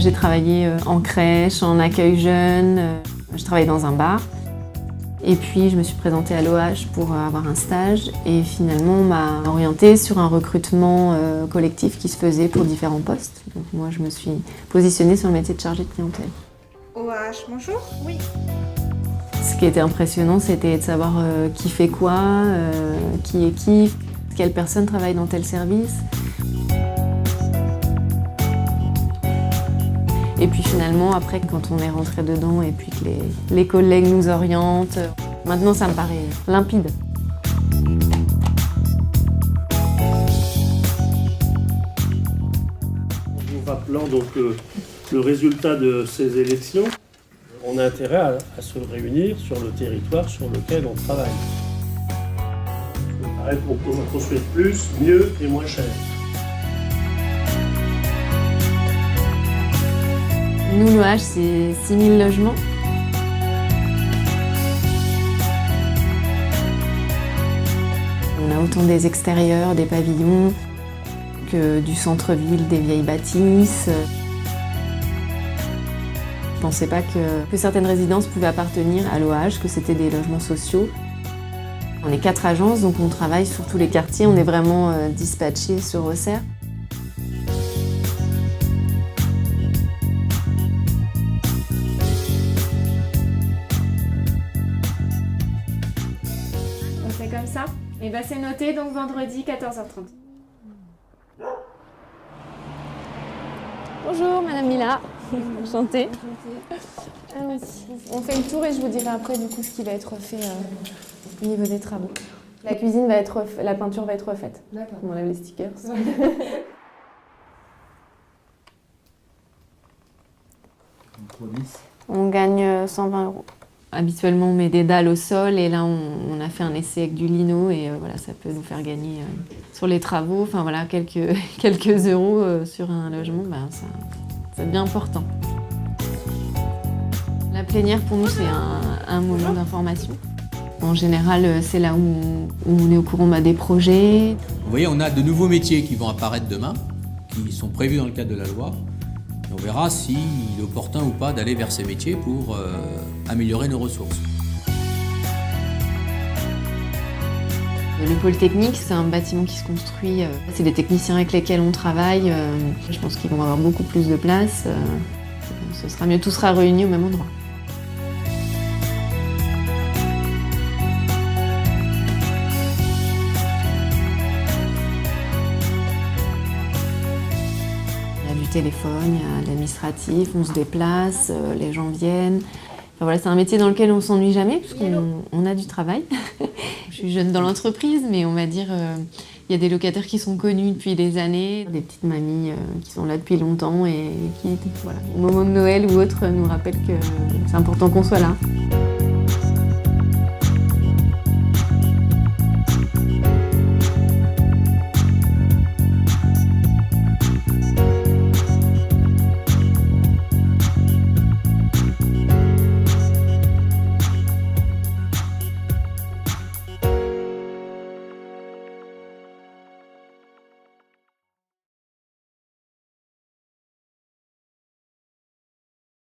J'ai travaillé en crèche, en accueil jeune, je travaillais dans un bar. Et puis je me suis présentée à l'OH pour avoir un stage et finalement on m'a orientée sur un recrutement collectif qui se faisait pour différents postes. Donc moi je me suis positionnée sur le métier de chargée de clientèle. OH, bonjour. Oui. Ce qui était impressionnant, c'était de savoir qui fait quoi, qui est qui, quelle personne travaille dans tel service. Et puis finalement, après, quand on est rentré dedans et puis que les collègues nous orientent, maintenant ça me paraît limpide. En vous rappelant donc le résultat de ces élections, on a intérêt à se réunir sur le territoire sur lequel on travaille. Il me paraît qu'on peut construire plus, mieux et moins cher. Nous, l'OH, c'est 6000 logements. On a autant des extérieurs, des pavillons, que du centre-ville, des vieilles bâtisses. Je ne pensais pas que certaines résidences pouvaient appartenir à l'OH, que c'était des logements sociaux. On est 4 agences, donc on travaille sur tous les quartiers. On est vraiment dispatchés sur Auxerre. On fait comme ça. Et bien c'est noté, donc vendredi 14h30. Bonjour, Madame Mila. Enchantée. On fait le tour et je vous dirai après du coup ce qui va être fait au niveau des travaux. La cuisine va être la peinture va être refaite. D'accord. On enlève les stickers. On gagne 120 €. Habituellement, on met des dalles au sol et là, on a fait un essai avec du lino et voilà, ça peut nous faire gagner sur les travaux, enfin voilà, quelques euros sur un logement, ben, c'est bien important. La plénière, pour nous, c'est un moment d'information. En général, c'est là où on est au courant des projets. Vous voyez, on a de nouveaux métiers qui vont apparaître demain, qui sont prévus dans le cadre de la loi. Et on verra s'il est opportun ou pas d'aller vers ces métiers pour améliorer nos ressources. Le pôle technique, c'est un bâtiment qui se construit. C'est des techniciens avec lesquels on travaille. Je pense qu'ils vont avoir beaucoup plus de place. Ce sera mieux, tout sera réuni au même endroit. Il y a du téléphone, il y a de l'administratif, on se déplace, les gens viennent. Enfin, voilà, c'est un métier dans lequel on ne s'ennuie jamais, parce qu'on a du travail. Je suis jeune dans l'entreprise, mais on va dire, il y a des locataires qui sont connus depuis des années, des petites mamies qui sont là depuis longtemps et qui, voilà, au moment de Noël ou autre, nous rappellent que c'est important qu'on soit là.